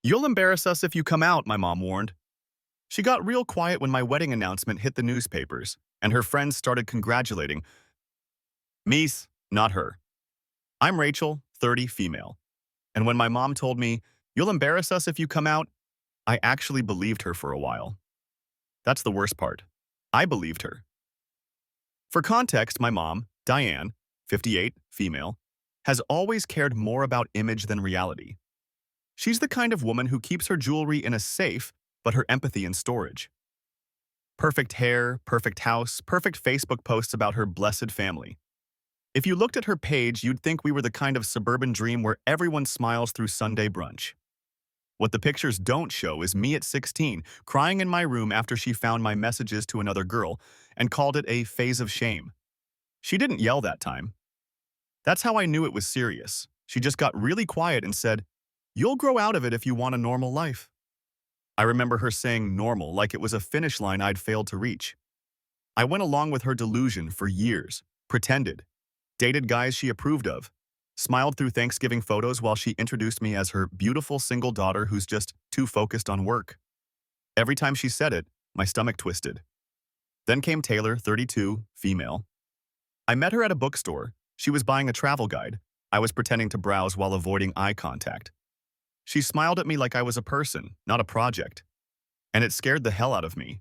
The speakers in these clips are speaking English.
You'll embarrass us if you come out, my mom warned. She got real quiet when my wedding announcement hit the newspapers, and her friends started congratulating me's, not her. I'm Rachel, 30, female. And when my mom told me, you'll embarrass us if you come out, I actually believed her for a while. That's the worst part. I believed her. For context, my mom, Diane, 58, female, has always cared more about image than reality. She's the kind of woman who keeps her jewelry in a safe, but her empathy in storage. Perfect hair, perfect house, perfect Facebook posts about her blessed family. If you looked at her page, you'd think we were the kind of suburban dream where everyone smiles through Sunday brunch. What the pictures don't show is me at 16, crying in my room after she found my messages to another girl and called it a phase of shame. She didn't yell that time. That's how I knew it was serious. She just got really quiet and said, "You'll grow out of it if you want a normal life." I remember her saying normal like it was a finish line I'd failed to reach. I went along with her delusion for years, pretended, dated guys she approved of, smiled through Thanksgiving photos while she introduced me as her beautiful single daughter who's just too focused on work. Every time she said it, my stomach twisted. Then came Taylor, 32, female. I met her at a bookstore. She was buying a travel guide. I was pretending to browse while avoiding eye contact. She smiled at me like I was a person, not a project. And it scared the hell out of me.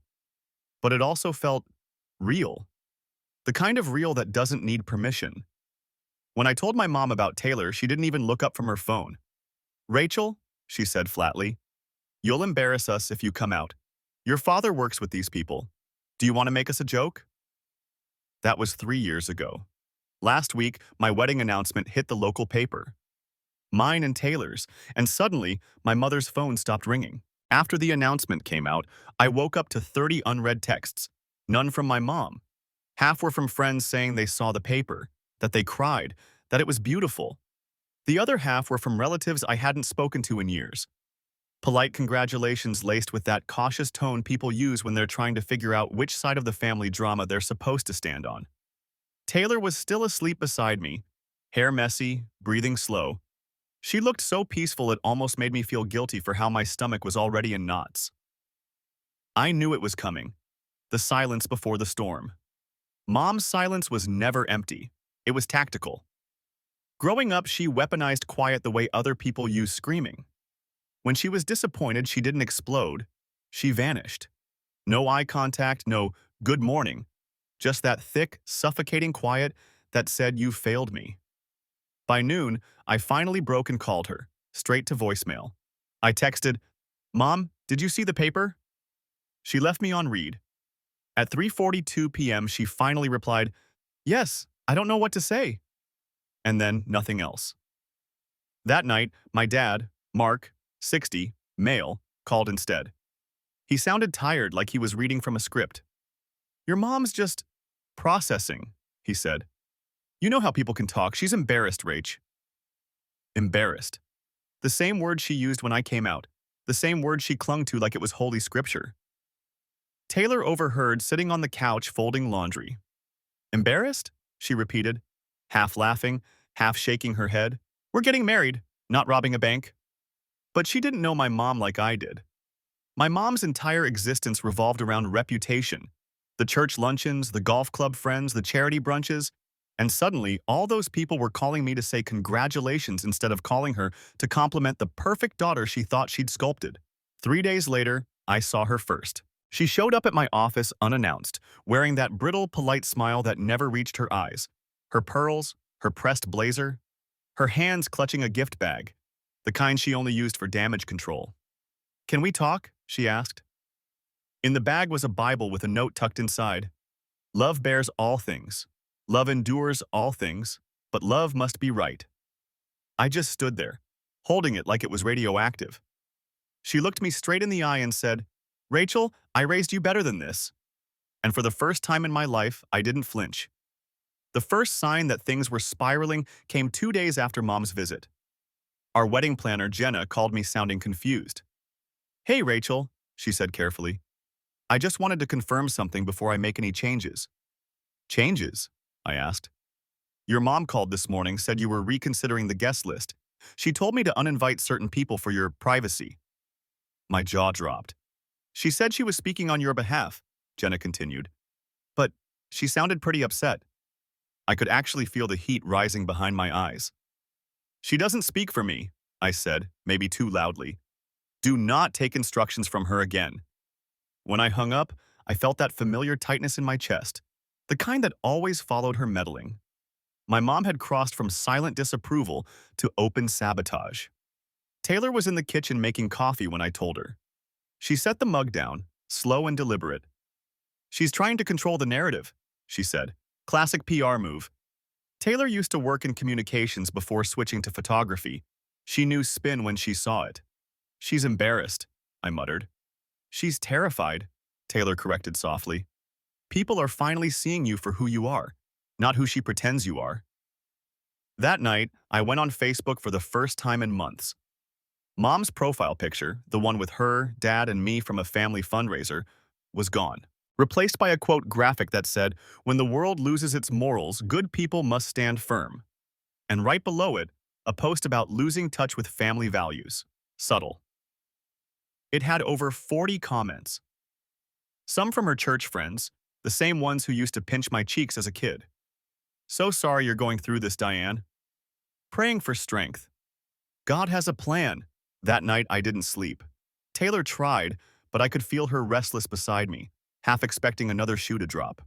But it also felt real. The kind of real that doesn't need permission. When I told my mom about Taylor, she didn't even look up from her phone. "Rachel," she said flatly, "you'll embarrass us if you come out. Your father works with these people. Do you want to make us a joke?" That was 3 years ago. Last week, my wedding announcement hit the local paper. Mine and Taylor's, and suddenly, my mother's phone stopped ringing. After the announcement came out, I woke up to 30 unread texts. None from my mom. Half were from friends saying they saw the paper, that they cried, that it was beautiful. The other half were from relatives I hadn't spoken to in years. Polite congratulations laced with that cautious tone people use when they're trying to figure out which side of the family drama they're supposed to stand on. Taylor was still asleep beside me, hair messy, breathing slow. She looked so peaceful it almost made me feel guilty for how my stomach was already in knots. I knew it was coming. The silence before the storm. Mom's silence was never empty. It was tactical. Growing up, she weaponized quiet the way other people use screaming. When she was disappointed, she didn't explode. She vanished. No eye contact, no good morning. Just that thick, suffocating quiet that said, "You failed me." By noon, I finally broke and called her, straight to voicemail. I texted, "Mom, did you see the paper?" She left me on read. At 3:42 p.m., she finally replied, "Yes, I don't know what to say." And then nothing else. That night, my dad, Mark, 60, male, called instead. He sounded tired, like he was reading from a script. "Your mom's just processing," he said. "You know how people can talk. She's embarrassed, Rach." Embarrassed. The same word she used when I came out. The same word she clung to like it was holy scripture. Taylor overheard sitting on the couch folding laundry. "Embarrassed?" she repeated, half laughing, half shaking her head. "We're getting married, not robbing a bank." But she didn't know my mom like I did. My mom's entire existence revolved around reputation. The church luncheons, the golf club friends, the charity brunches, and suddenly all those people were calling me to say congratulations instead of calling her to compliment the perfect daughter she thought she'd sculpted. 3 days later, I saw her first. She showed up at my office unannounced, wearing that brittle, polite smile that never reached her eyes, her pearls, her pressed blazer, her hands clutching a gift bag, the kind she only used for damage control. "Can we talk?" she asked. In the bag was a Bible with a note tucked inside. "Love bears all things. Love endures all things, but love must be right." I just stood there, holding it like it was radioactive. She looked me straight in the eye and said, "Rachel, I raised you better than this." And for the first time in my life, I didn't flinch. The first sign that things were spiraling came 2 days after Mom's visit. Our wedding planner, Jenna, called me sounding confused. "Hey, Rachel," she said carefully. "I just wanted to confirm something before I make any changes." "Changes?" I asked. "Your mom called this morning, said you were reconsidering the guest list. She told me to uninvite certain people for your privacy." My jaw dropped. She said she was speaking on your behalf, Jenna continued. But she sounded pretty upset. I could actually feel the heat rising behind my eyes. She doesn't speak for me, I said, maybe too loudly. Do not take instructions from her again. When I hung up, I felt that familiar tightness in my chest, the kind that always followed her meddling. My mom had crossed from silent disapproval to open sabotage. Taylor was in the kitchen making coffee when I told her. She set the mug down, slow and deliberate. She's trying to control the narrative, she said. Classic PR move. Taylor used to work in communications before switching to photography. She knew spin when she saw it. She's embarrassed, I muttered. She's terrified, Taylor corrected softly. People are finally seeing you for who you are, not who she pretends you are. That night, I went on Facebook for the first time in months. Mom's profile picture, the one with her, Dad, and me from a family fundraiser, was gone, replaced by a quote graphic that said, "When the world loses its morals, good people must stand firm." And right below it, a post about losing touch with family values. Subtle. It had over 40 comments. Some from her church friends, the same ones who used to pinch my cheeks as a kid. So sorry you're going through this, Diane. Praying for strength. God has a plan. That night I didn't sleep. Taylor tried, but I could feel her restless beside me, half expecting another shoe to drop.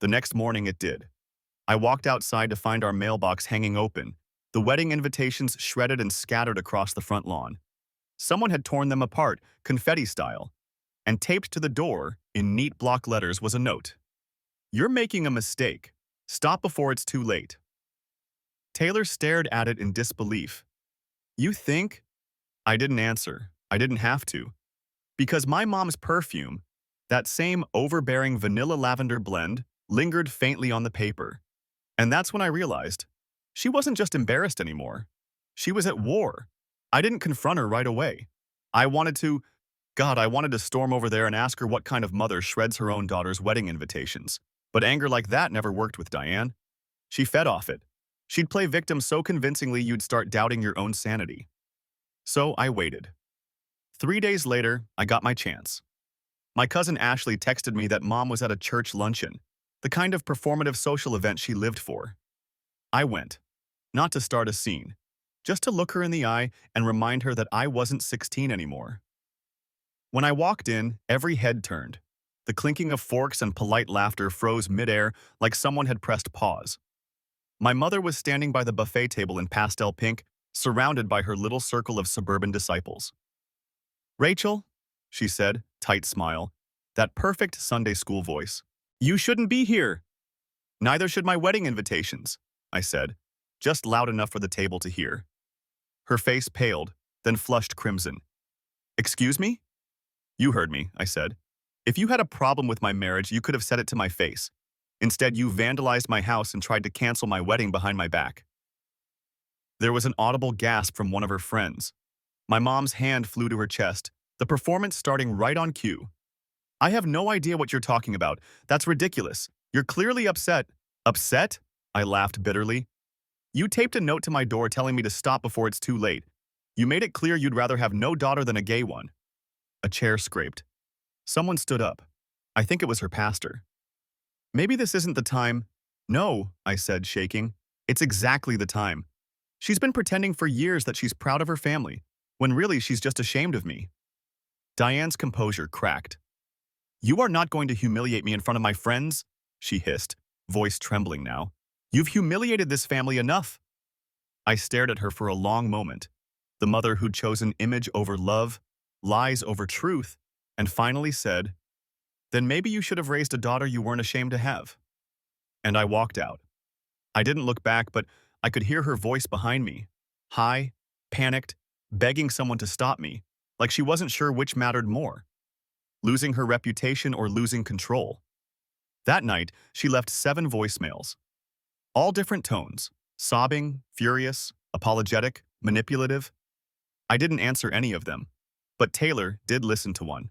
The next morning it did. I walked outside to find our mailbox hanging open, the wedding invitations shredded and scattered across the front lawn. Someone had torn them apart, confetti style, and taped to the door, in neat block letters, was a note. You're making a mistake. Stop before it's too late. Taylor stared at it in disbelief. You think? I didn't answer. I didn't have to. Because my mom's perfume, that same overbearing vanilla lavender blend, lingered faintly on the paper. And that's when I realized she wasn't just embarrassed anymore. She was at war. I didn't confront her right away. I wanted to storm over there and ask her what kind of mother shreds her own daughter's wedding invitations. But anger like that never worked with Diane. She fed off it. She'd play victim so convincingly you'd start doubting your own sanity. So I waited. 3 days later, I got my chance. My cousin Ashley texted me that Mom was at a church luncheon, the kind of performative social event she lived for. I went, not to start a scene, just to look her in the eye and remind her that I wasn't 16 anymore. When I walked in, every head turned. The clinking of forks and polite laughter froze midair like someone had pressed pause. My mother was standing by the buffet table in pastel pink, surrounded by her little circle of suburban disciples. Rachel, she said, tight smile, that perfect Sunday school voice. You shouldn't be here. Neither should my wedding invitations, I said, just loud enough for the table to hear. Her face paled, then flushed crimson. Excuse me? You heard me, I said. If you had a problem with my marriage, you could have said it to my face. Instead, you vandalized my house and tried to cancel my wedding behind my back. There was an audible gasp from one of her friends. My mom's hand flew to her chest, the performance starting right on cue. I have no idea what you're talking about. That's ridiculous. You're clearly upset. Upset? I laughed bitterly. You taped a note to my door telling me to stop before it's too late. You made it clear you'd rather have no daughter than a gay one. A chair scraped. Someone stood up. I think it was her pastor. Maybe this isn't the time. No, I said, shaking. It's exactly the time. She's been pretending for years that she's proud of her family, when really she's just ashamed of me. Diane's composure cracked. You are not going to humiliate me in front of my friends, she hissed, voice trembling now. You've humiliated this family enough. I stared at her for a long moment, the mother who'd chosen image over love, lies over truth, and finally said, then maybe you should have raised a daughter you weren't ashamed to have. And I walked out. I didn't look back, but I could hear her voice behind me, high, panicked, begging someone to stop me, like she wasn't sure which mattered more, losing her reputation or losing control. That night, she left 7 voicemails, all different tones, sobbing, furious, apologetic, manipulative. I didn't answer any of them, but Taylor did listen to one.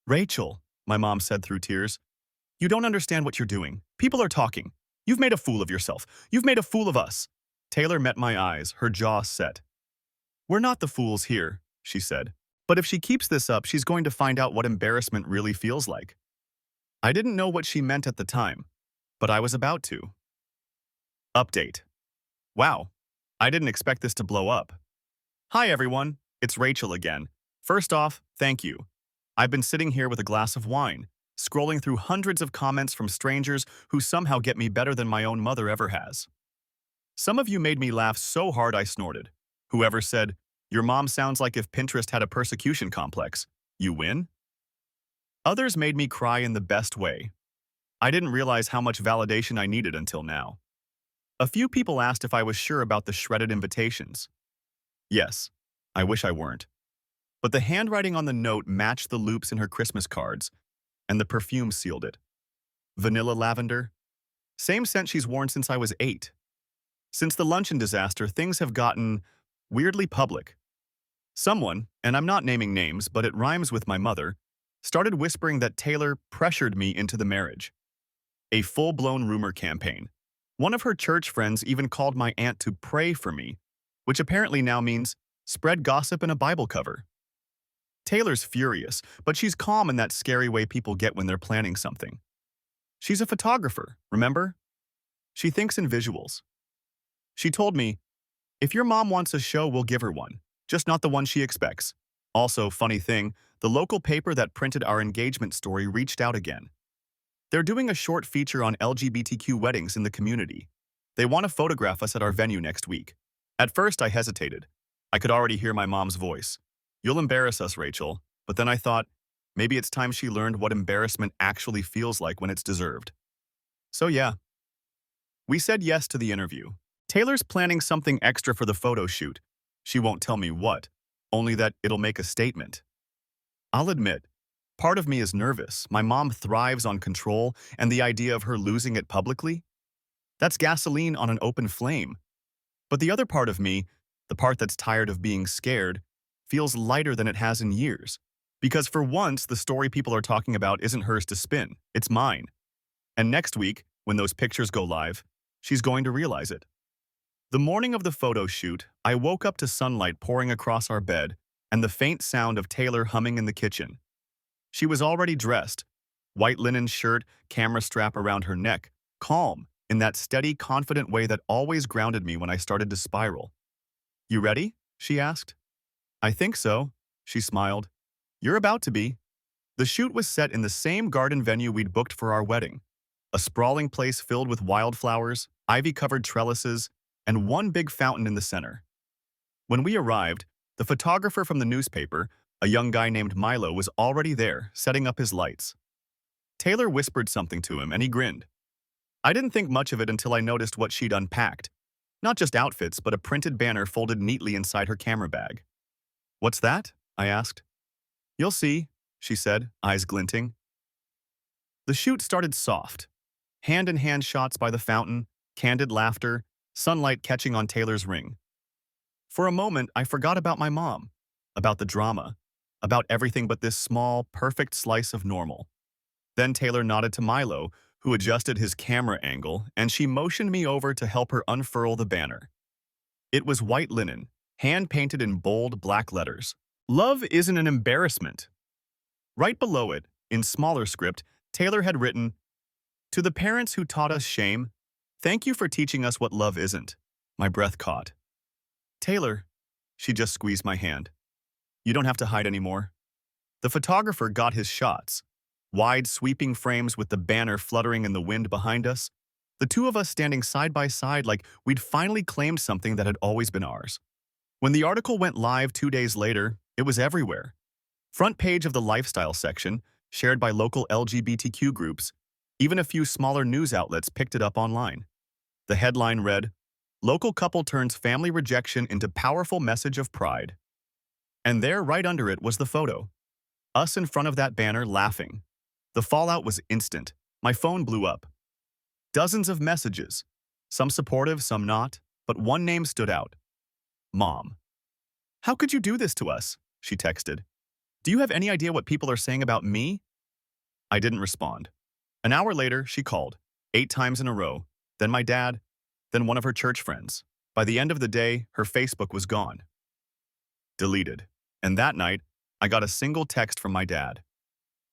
Rachel, my mom said through tears, you don't understand what you're doing. People are talking. You've made a fool of yourself. You've made a fool of us. Taylor met my eyes, her jaw set. We're not the fools here, she said. But if she keeps this up, she's going to find out what embarrassment really feels like. I didn't know what she meant at the time, but I was about to. Update. Wow, I didn't expect this to blow up. Hi everyone, it's Rachel again. First off, thank you. I've been sitting here with a glass of wine, scrolling through hundreds of comments from strangers who somehow get me better than my own mother ever has. Some of you made me laugh so hard I snorted. Whoever said, "Your mom sounds like if Pinterest had a persecution complex. You win?" Others made me cry in the best way. I didn't realize how much validation I needed until now. A few people asked if I was sure about the shredded invitations. Yes, I wish I weren't. But the handwriting on the note matched the loops in her Christmas cards, and the perfume sealed it. Vanilla lavender. Same scent she's worn since I was 8. Since the luncheon disaster, things have gotten weirdly public. Someone, and I'm not naming names, but it rhymes with my mother, started whispering that Taylor pressured me into the marriage. A full-blown rumor campaign. One of her church friends even called my aunt to pray for me, which apparently now means spread gossip in a Bible cover. Taylor's furious, but she's calm in that scary way people get when they're planning something. She's a photographer, remember? She thinks in visuals. She told me, "If your mom wants a show, we'll give her one, just not the one she expects." Also, funny thing, the local paper that printed our engagement story reached out again. They're doing a short feature on LGBTQ weddings in the community. They want to photograph us at our venue next week. At first, I hesitated. I could already hear my mom's voice. "You'll embarrass us, Rachel." But then I thought, maybe it's time she learned what embarrassment actually feels like when it's deserved. So yeah, we said yes to the interview. Taylor's planning something extra for the photo shoot. She won't tell me what, only that it'll make a statement. I'll admit, part of me is nervous. My mom thrives on control, and the idea of her losing it publicly? That's gasoline on an open flame. But the other part of me, the part that's tired of being scared, feels lighter than it has in years. Because for once, the story people are talking about isn't hers to spin, it's mine. And next week, when those pictures go live, she's going to realize it. The morning of the photo shoot, I woke up to sunlight pouring across our bed and the faint sound of Taylor humming in the kitchen. She was already dressed, white linen shirt, camera strap around her neck, calm, in that steady, confident way that always grounded me when I started to spiral. "You ready?" she asked. "I think so," she smiled. "You're about to be." The shoot was set in the same garden venue we'd booked for our wedding, a sprawling place filled with wildflowers, ivy-covered trellises, and one big fountain in the center. When we arrived, the photographer from the newspaper, a young guy named Milo, was already there, setting up his lights. Taylor whispered something to him, and he grinned. I didn't think much of it until I noticed what she'd unpacked. Not just outfits, but a printed banner folded neatly inside her camera bag. "What's that?" I asked. "You'll see," she said, eyes glinting. The shoot started soft. Hand-in-hand shots by the fountain, candid laughter, sunlight catching on Taylor's ring. For a moment, I forgot about my mom, about the drama, about everything but this small, perfect slice of normal. Then Taylor nodded to Milo, who adjusted his camera angle, and she motioned me over to help her unfurl the banner. It was white linen, hand-painted in bold black letters. "Love isn't an embarrassment." Right below it, in smaller script, Taylor had written, "To the parents who taught us shame, thank you for teaching us what love isn't." My breath caught. "Taylor," she just squeezed my hand. "You don't have to hide anymore." The photographer got his shots. Wide, sweeping frames with the banner fluttering in the wind behind us. The two of us standing side by side like we'd finally claimed something that had always been ours. When the article went live 2 days later, it was everywhere. Front page of the lifestyle section, shared by local LGBTQ groups. Even a few smaller news outlets picked it up online. The headline read, "Local couple turns family rejection into powerful message of pride." And there, right under it, was the photo. Us in front of that banner, laughing. The fallout was instant. My phone blew up. Dozens of messages. Some supportive, some not, but one name stood out. Mom. "How could you do this to us?" she texted. "Do you have any idea what people are saying about me?" I didn't respond. An hour later, she called, 8 times in a row, then my dad, then one of her church friends. By the end of the day, her Facebook was gone. Deleted. And that night, I got a single text from my dad.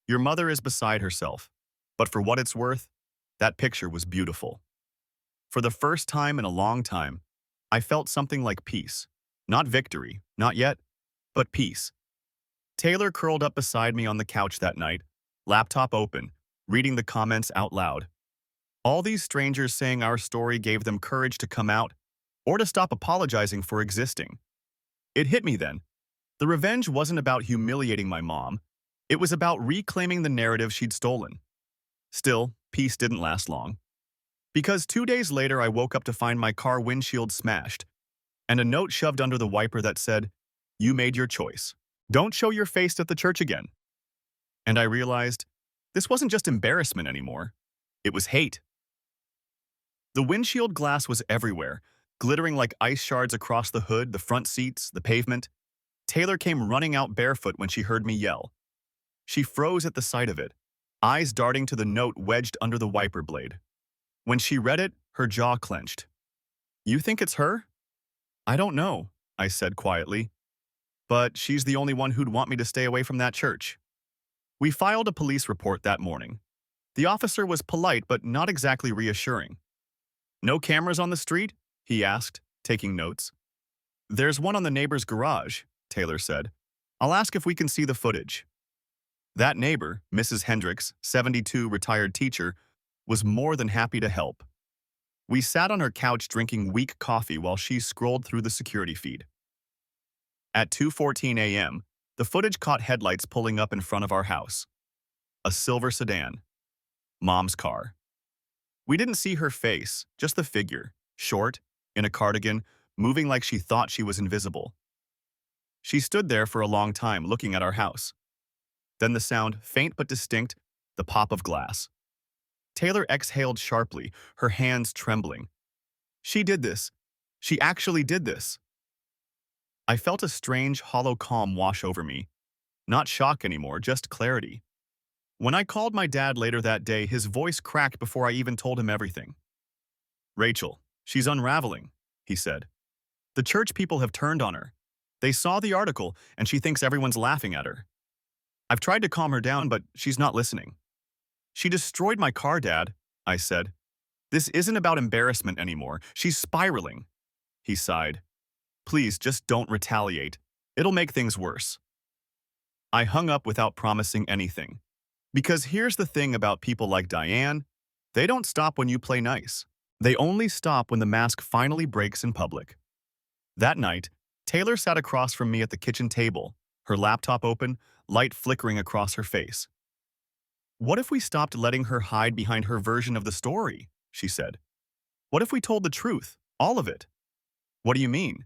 Your mother is beside herself, but for what it's worth, that picture was beautiful. For the first time in a long time, I felt something like peace. Not victory, not yet, but peace. Taylor curled up beside me on the couch that night, laptop open, reading the comments out loud. All these strangers saying our story gave them courage to come out or to stop apologizing for existing. It hit me then. The revenge wasn't about humiliating my mom. It was about reclaiming the narrative she'd stolen. Still, peace didn't last long. Because 2 days later, I woke up to find my car windshield smashed and a note shoved under the wiper that said, "You made your choice. Don't show your face at the church again." And I realized this wasn't just embarrassment anymore. It was hate. The windshield glass was everywhere, glittering like ice shards across the hood, the front seats, the pavement. Taylor came running out barefoot when she heard me yell. She froze at the sight of it, eyes darting to the note wedged under the wiper blade. When she read it, her jaw clenched. "You think it's her?" "I don't know," I said quietly. "But she's the only one who'd want me to stay away from that church." We filed a police report that morning. The officer was polite but not exactly reassuring. "No cameras on the street?" he asked, taking notes. "There's one on the neighbor's garage," Taylor said. "I'll ask if we can see the footage." That neighbor, Mrs. Hendricks, 72, retired teacher, was more than happy to help. We sat on her couch drinking weak coffee while she scrolled through the security feed. At 2:14 a.m., the footage caught headlights pulling up in front of our house. A silver sedan. Mom's car. We didn't see her face, just the figure, short, in a cardigan, moving like she thought she was invisible. She stood there for a long time looking at our house. Then the sound, faint but distinct, the pop of glass. Taylor exhaled sharply, her hands trembling. She did this. She actually did this. I felt a strange, hollow calm wash over me. Not shock anymore, just clarity. When I called my dad later that day, his voice cracked before I even told him everything. "Rachel, she's unraveling," he said. "The church people have turned on her. They saw the article, and she thinks everyone's laughing at her. I've tried to calm her down, but she's not listening." "She destroyed my car, Dad," I said. "This isn't about embarrassment anymore. She's spiraling." He sighed. "Please, just don't retaliate. It'll make things worse." I hung up without promising anything. Because here's the thing about people like Diane, they don't stop when you play nice. They only stop when the mask finally breaks in public. That night, Taylor sat across from me at the kitchen table, her laptop open, light flickering across her face. "What if we stopped letting her hide behind her version of the story?" she said. "What if we told the truth, all of it?" "What do you mean?"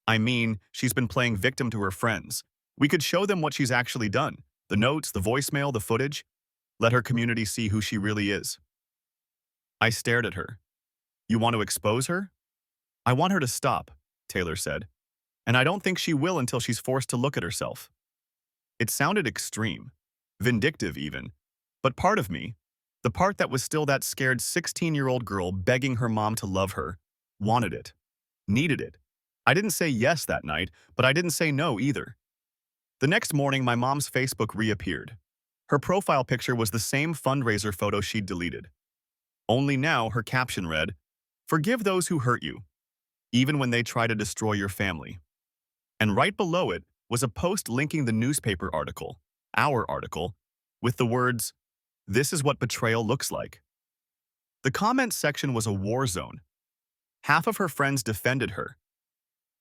"I mean, she's been playing victim to her friends. We could show them what she's actually done. The notes, the voicemail, the footage. Let her community see who she really is." I stared at her. "You want to expose her?" "I want her to stop," Taylor said. "And I don't think she will until she's forced to look at herself." It sounded extreme, vindictive even. But part of me, the part that was still that scared 16-year-old girl begging her mom to love her, wanted it, needed it. I didn't say yes that night, but I didn't say no either. The next morning, my mom's Facebook reappeared. Her profile picture was the same fundraiser photo she'd deleted. Only now her caption read, "Forgive those who hurt you, even when they try to destroy your family." And right below it was a post linking the newspaper article, our article, with the words, "This is what betrayal looks like." The comment section was a war zone. Half of her friends defended her.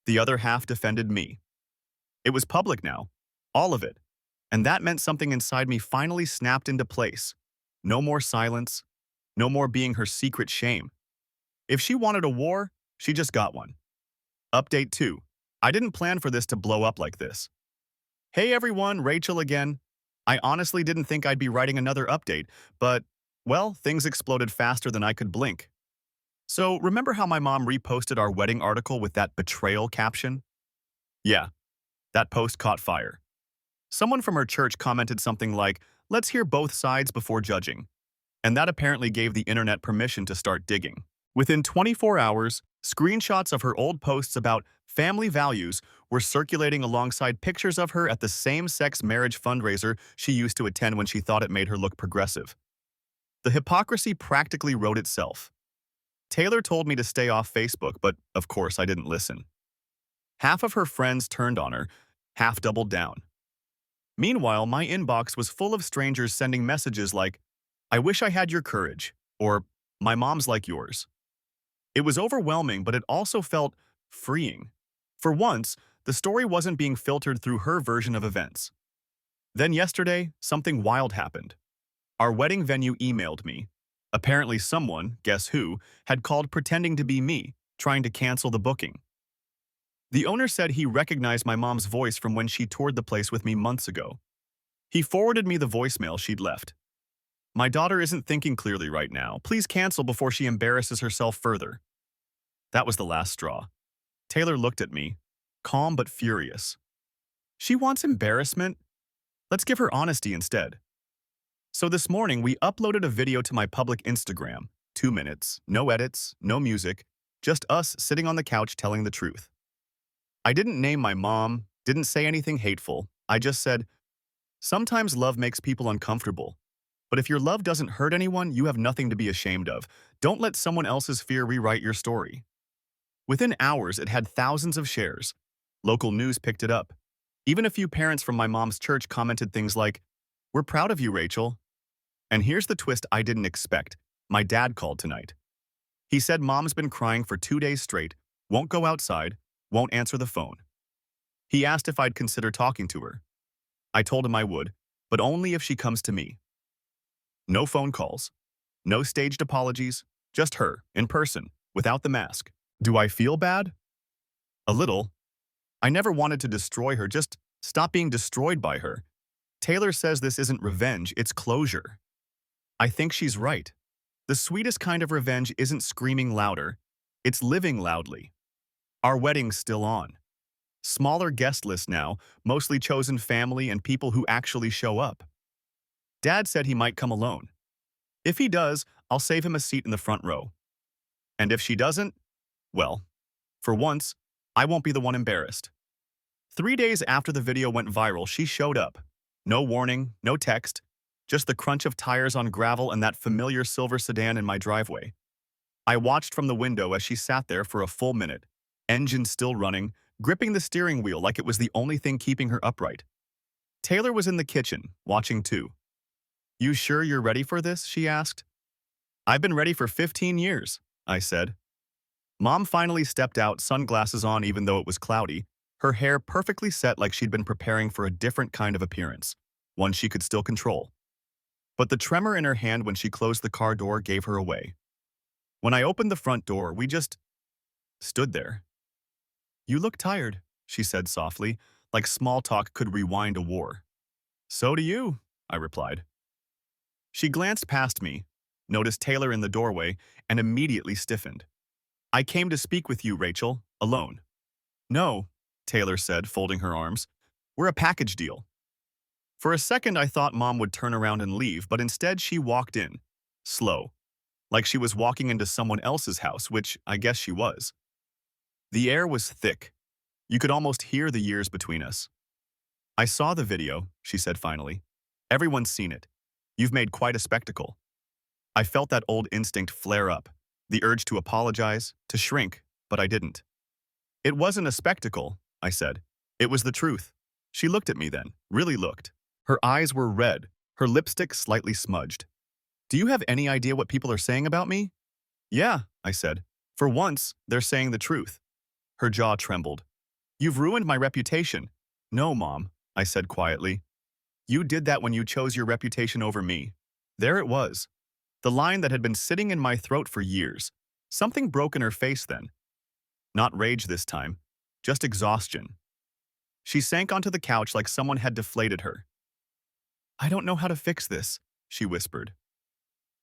The other half defended me. It was public now, all of it, and that meant something inside me finally snapped into place. No more silence, no more being her secret shame. If she wanted a war, she just got one. Update 2. I didn't plan for this to blow up like this. Hey everyone, Rachel again. I honestly didn't think I'd be writing another update, but, well, things exploded faster than I could blink. So remember how my mom reposted our wedding article with that betrayal caption? Yeah, that post caught fire. Someone from her church commented something like, "Let's hear both sides before judging." And that apparently gave the internet permission to start digging. Within 24 hours, Screenshots of her old posts about family values were circulating alongside pictures of her at the same-sex marriage fundraiser she used to attend when she thought it made her look progressive. The hypocrisy practically wrote itself. Taylor told me to stay off Facebook, but of course I didn't listen. Half of her friends turned on her, half doubled down. Meanwhile, my inbox was full of strangers sending messages like, "I wish I had your courage," or "My mom's like yours." It was overwhelming, but it also felt freeing. For once, the story wasn't being filtered through her version of events. Then yesterday, something wild happened. Our wedding venue emailed me. Apparently someone, guess who, had called pretending to be me, trying to cancel the booking. The owner said he recognized my mom's voice from when she toured the place with me months ago. He forwarded me the voicemail she'd left. "My daughter isn't thinking clearly right now. Please cancel before she embarrasses herself further." That was the last straw. Taylor looked at me, calm but furious. She wants embarrassment? Let's give her honesty instead. So this morning, we uploaded a video to my public Instagram. 2 minutes, no edits, no music, just us sitting on the couch telling the truth. I didn't name my mom, didn't say anything hateful. I just said, sometimes love makes people uncomfortable. But if your love doesn't hurt anyone, you have nothing to be ashamed of. Don't let someone else's fear rewrite your story. Within hours, it had thousands of shares. Local news picked it up. Even a few parents from my mom's church commented things like, "We're proud of you, Rachel." And here's the twist I didn't expect. My dad called tonight. He said mom's been crying for 2 days straight, won't go outside, won't answer the phone. He asked if I'd consider talking to her. I told him I would, but only if she comes to me. No phone calls, no staged apologies, just her, in person, without the mask. Do I feel bad? A little. I never wanted to destroy her, just stop being destroyed by her. Taylor says this isn't revenge, it's closure. I think she's right. The sweetest kind of revenge isn't screaming louder, it's living loudly. Our wedding's still on. Smaller guest list now, mostly chosen family and people who actually show up. Dad said he might come alone. If he does, I'll save him a seat in the front row. And if she doesn't, well, for once, I won't be the one embarrassed. 3 days after the video went viral, she showed up. No warning, no text, just the crunch of tires on gravel and that familiar silver sedan in my driveway. I watched from the window as she sat there for a full minute, engine still running, gripping the steering wheel like it was the only thing keeping her upright. Taylor was in the kitchen, watching too. "You sure you're ready for this?" she asked. "I've been ready for 15 years, I said. Mom finally stepped out, sunglasses on even though it was cloudy, her hair perfectly set like she'd been preparing for a different kind of appearance, one she could still control. But the tremor in her hand when she closed the car door gave her away. When I opened the front door, we just stood there. "You look tired," she said softly, like small talk could rewind a war. "So do you," I replied. She glanced past me, noticed Taylor in the doorway, and immediately stiffened. "I came to speak with you, Rachel, alone." "No," Taylor said, folding her arms. "We're a package deal." For a second, I thought Mom would turn around and leave, but instead she walked in, slow, like she was walking into someone else's house, which I guess she was. The air was thick. You could almost hear the years between us. "I saw the video," she said finally. "Everyone's seen it. You've made quite a spectacle." I felt that old instinct flare up, the urge to apologize, to shrink, but I didn't. "It wasn't a spectacle," I said. "It was the truth." She looked at me then, really looked. Her eyes were red, her lipstick slightly smudged. "Do you have any idea what people are saying about me?" "Yeah," I said. "For once, they're saying the truth." Her jaw trembled. "You've ruined my reputation." "No, Mom," I said quietly. "You did that when you chose your reputation over me." There it was, the line that had been sitting in my throat for years. Something broke in her face then. Not rage this time, just exhaustion. She sank onto the couch like someone had deflated her. "I don't know how to fix this," she whispered.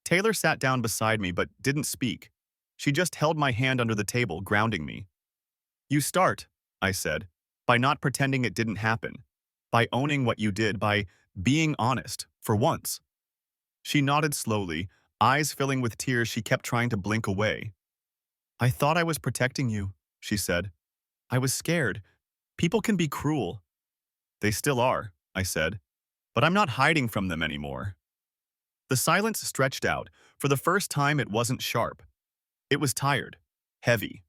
Taylor sat down beside me but didn't speak. She just held my hand under the table, grounding me. "You start," I said, "by not pretending it didn't happen, by owning what you did, by being honest, for once." She nodded slowly, eyes filling with tears she kept trying to blink away. I thought I was protecting you, she said. I was scared. People can be cruel. They still are, I said, but I'm not hiding from them anymore. The silence stretched out. For the first time, it wasn't sharp. It was tired, heavy.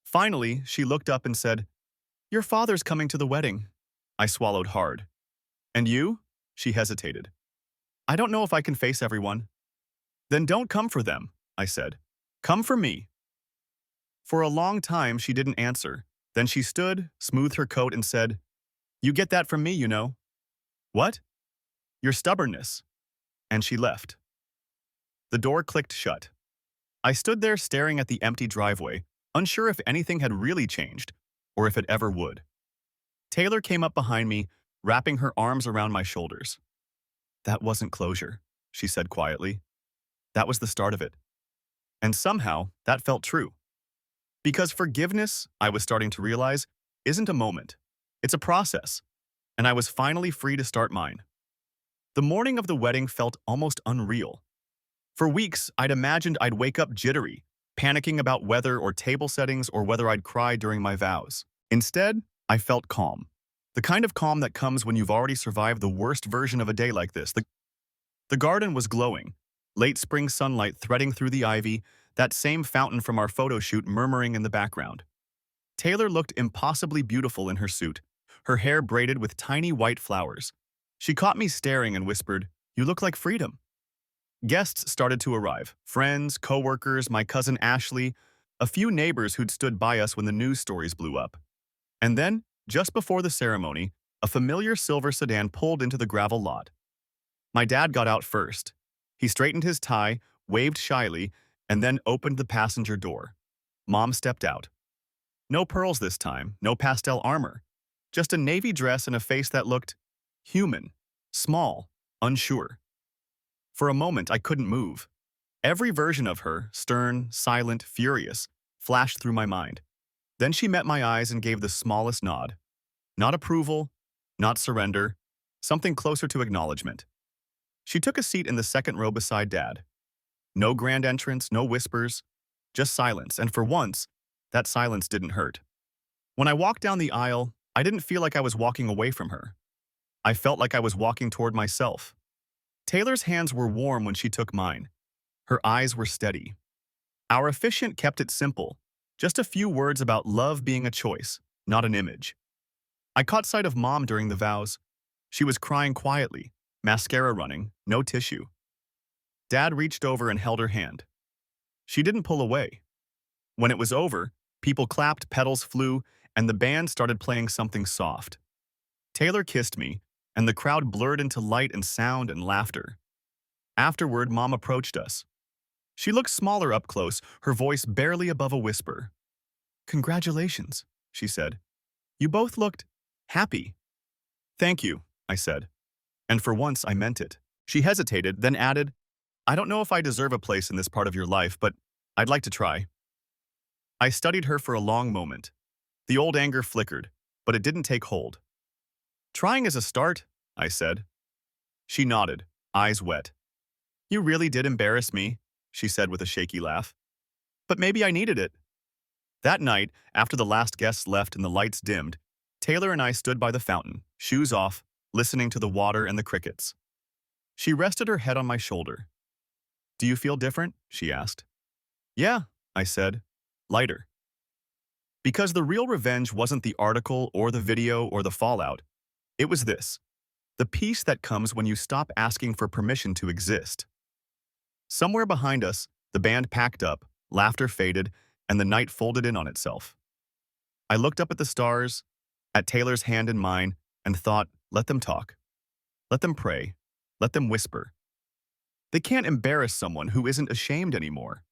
Finally, she looked up and said, Your father's coming to the wedding. I swallowed hard. And you? She hesitated. I don't know if I can face everyone. Then don't come for them, I said. Come for me. For a long time, she didn't answer. Then she stood, smoothed her coat, and said, You get that from me, you know. What? Your stubbornness. And she left. The door clicked shut. I stood there staring at the empty driveway, unsure if anything had really changed, or if it ever would. Taylor came up behind me, wrapping her arms around my shoulders. That wasn't closure, she said quietly. That was the start of it. And somehow, that felt true. Because forgiveness, I was starting to realize, isn't a moment. It's a process. And I was finally free to start mine. The morning of the wedding felt almost unreal. For weeks, I'd imagined I'd wake up jittery, panicking about weather or table settings or whether I'd cry during my vows. Instead, I felt calm. The kind of calm that comes when you've already survived the worst version of a day like this. The garden was glowing, late spring sunlight threading through the ivy, that same fountain from our photo shoot murmuring in the background. Taylor looked impossibly beautiful in her suit, her hair braided with tiny white flowers. She caught me staring and whispered, You look like freedom. Guests started to arrive. Friends, co-workers, my cousin Ashley, a few neighbors who'd stood by us when the news stories blew up. And then, just before the ceremony, a familiar silver sedan pulled into the gravel lot. My dad got out first. He straightened his tie, waved shyly, and then opened the passenger door. Mom stepped out. No pearls this time, no pastel armor. Just a navy dress and a face that looked human, small, unsure. For a moment, I couldn't move. Every version of her, stern, silent, furious, flashed through my mind. Then she met my eyes and gave the smallest nod. Not approval, not surrender, something closer to acknowledgement. She took a seat in the second row beside Dad. No grand entrance, no whispers, just silence, and for once, that silence didn't hurt. When I walked down the aisle, I didn't feel like I was walking away from her. I felt like I was walking toward myself. Taylor's hands were warm when she took mine. Her eyes were steady. Our officiant kept it simple, just a few words about love being a choice, not an image. I caught sight of Mom during the vows. She was crying quietly, mascara running, no tissue. Dad reached over and held her hand. She didn't pull away. When it was over, people clapped, petals flew, and the band started playing something soft. Taylor kissed me, and the crowd blurred into light and sound and laughter. Afterward, Mom approached us. She looked smaller up close, her voice barely above a whisper. Congratulations, she said. You both looked happy. Thank you, I said. And for once, I meant it. She hesitated, then added, I don't know if I deserve a place in this part of your life, but I'd like to try. I studied her for a long moment. The old anger flickered, but it didn't take hold. Trying is a start, I said. She nodded, eyes wet. You really did embarrass me, she said with a shaky laugh. But maybe I needed it. That night, after the last guests left and the lights dimmed, Taylor and I stood by the fountain, shoes off, listening to the water and the crickets. She rested her head on my shoulder. Do you feel different? She asked. Yeah, I said, lighter. Because the real revenge wasn't the article or the video or the fallout. It was this, the peace that comes when you stop asking for permission to exist. Somewhere behind us, the band packed up, laughter faded, and the night folded in on itself. I looked up at the stars, at Taylor's hand in mine, and thought, let them talk. Let them pray. Let them whisper. They can't embarrass someone who isn't ashamed anymore.